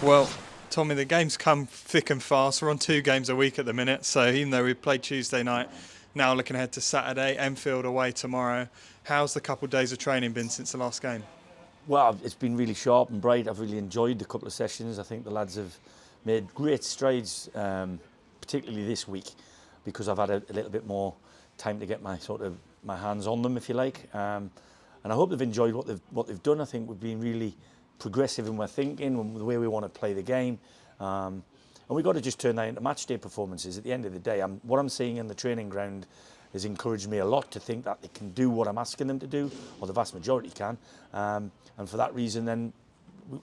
Well, Tommy, the games come thick and fast. We're on 2 games a week at the minute, so even though we played Tuesday night, now looking ahead to Saturday, Enfield away tomorrow. How's the couple of days of training been since the last game? Well, it's been really sharp and bright. I've really enjoyed the couple of sessions. I think the lads have made great strides, particularly this week, because I've had a little bit more time to get my hands on them, if you like. And I hope they've enjoyed what they've done. I think we've been really progressive in our thinking, and the way we want to play the game. And we've got to just turn that into match day performances. At the end of the day, what I'm seeing in the training ground has encouraged me a lot to think that they can do what I'm asking them to do, or the vast majority can. And for that reason, then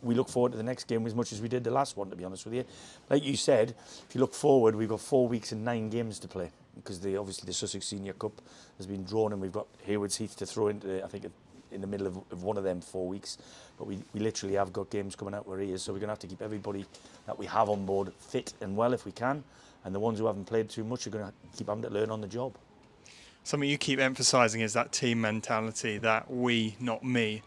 we look forward to the next game as much as we did the last one, to be honest with you. Like you said, if you look forward, we've got 4 weeks and 9 games to play, because obviously the Sussex Senior Cup has been drawn, and we've got Haywards Heath to throw into, I think, in the middle of one of them 4 weeks. But we literally have got games coming out where he is, so we're going to have to keep everybody that we have on board fit and well if we can. And the ones who haven't played too much are going to keep having to learn on the job. Something you keep emphasising is that team mentality, that we, not me.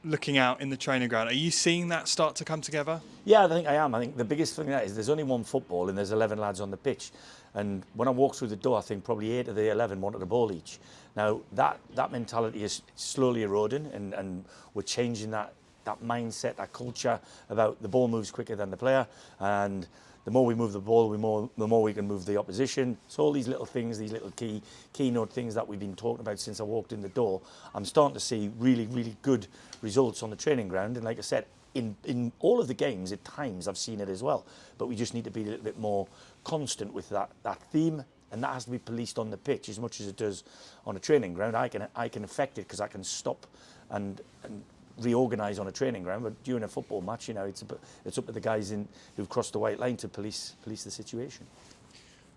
Looking out in the training ground, are you seeing that start to come together? Yeah, I think I am. I think the biggest thing that is there's only one football and there's 11 lads on the pitch. And when I walked through the door, I think probably 8 of the 11 wanted a ball each. Now, that mentality is slowly eroding, and we're changing that mindset, that culture about the ball moves quicker than the player. And the more we move the ball, the more we can move the opposition. So all these little things, these little keynote things that we've been talking about since I walked in the door, I'm starting to see really, really good results on the training ground. And like I said, in all of the games, at times I've seen it as well. But we just need to be a little bit more constant with that theme, and that has to be policed on the pitch as much as it does on a training ground. I can affect it because I can stop and reorganise on a training ground, but during a football match, it's up to the guys who've crossed the white line to police the situation.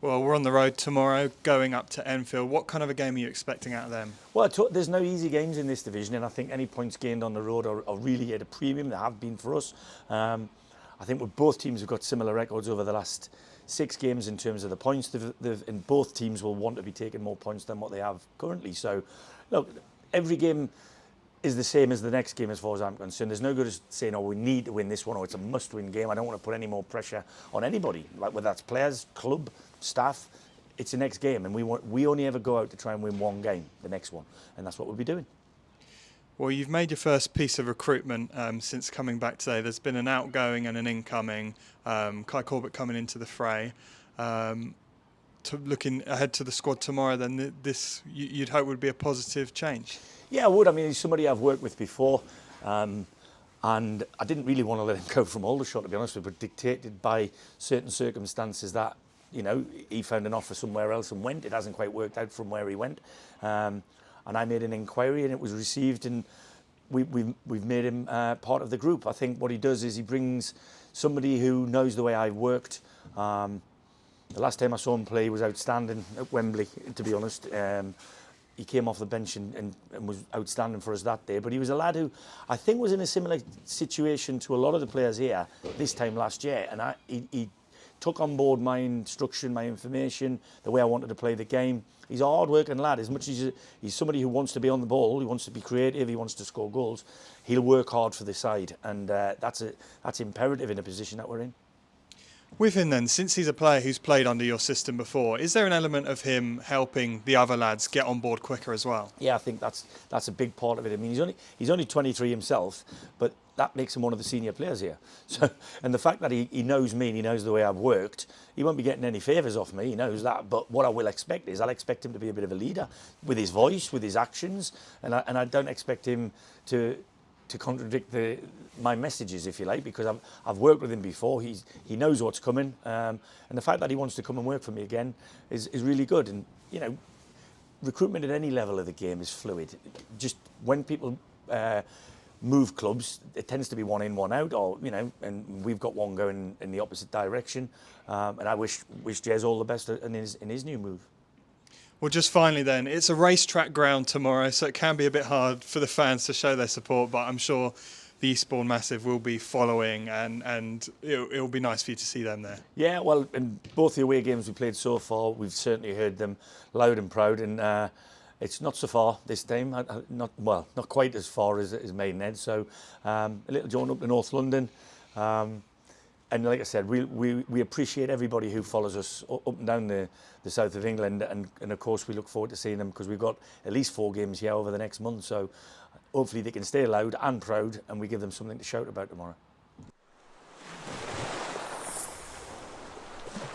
Well, we're on the road tomorrow, going up to Enfield. What kind of a game are you expecting out of them? Well, there's no easy games in this division, and I think any points gained on the road are really at a premium. They have been for us. I think with both teams have got similar records over the last 6 games in terms of the points. And both teams will want to be taking more points than what they have currently. So, look, every game is the same as the next game as far as I'm concerned. There's no good as saying, oh, we need to win this one, or it's a must-win game. I don't want to put any more pressure on anybody, like whether that's players, club, staff. It's the next game, and we only ever go out to try and win one game, the next one, and that's what we'll be doing. Well, you've made your first piece of recruitment since coming back today. There's been an outgoing and an incoming. Kai Corbett coming into the fray. Looking ahead to the squad tomorrow, then you'd hope would be a positive change. Yeah, I would. I mean, he's somebody I've worked with before, and I didn't really want to let him go from Aldershot, to be honest with you, but dictated by certain circumstances that, he found an offer somewhere else and went. It hasn't quite worked out from where he went. And I made an inquiry, and it was received, and we've made him part of the group. I think what he does is he brings somebody who knows the way I've worked. The last time I saw him play was outstanding at Wembley, to be honest. He came off the bench and was outstanding for us that day. But he was a lad who I think was in a similar situation to a lot of the players here this time last year. And he took on board my instruction, my information, the way I wanted to play the game. He's a hard-working lad. As much as he's somebody who wants to be on the ball, he wants to be creative, he wants to score goals, he'll work hard for the side. And that's imperative in the position that we're in. With him then, since he's a player who's played under your system before, is there an element of him helping the other lads get on board quicker as well? Yeah, I think that's a big part of it. I mean, he's only 23 himself, but that makes him one of the senior players here. So, and the fact that he knows me and he knows the way I've worked, he won't be getting any favours off me. He knows that. But what I will expect is I'll expect him to be a bit of a leader with his voice, with his actions, and I don't expect him to contradict my messages, if you like, because I've worked with him before. He knows what's coming, and the fact that he wants to come and work for me again is really good. And recruitment at any level of the game is fluid. Just when people move clubs, it tends to be one in, one out, or and we've got one going in the opposite direction. And I wish Jez all the best in his new move. Well, just finally then, it's a racetrack ground tomorrow, so it can be a bit hard for the fans to show their support, but I'm sure the Eastbourne Massive will be following, and it'll be nice for you to see them there. Yeah, well, in both the away games we played so far, we've certainly heard them loud and proud, and it's not so far this time, not quite as far as Maidenhead, so a little joint up to North London. And like I said, we appreciate everybody who follows us up and down the south of England, and of course we look forward to seeing them, because we've got at least 4 games here over the next month, so hopefully they can stay loud and proud and we give them something to shout about tomorrow.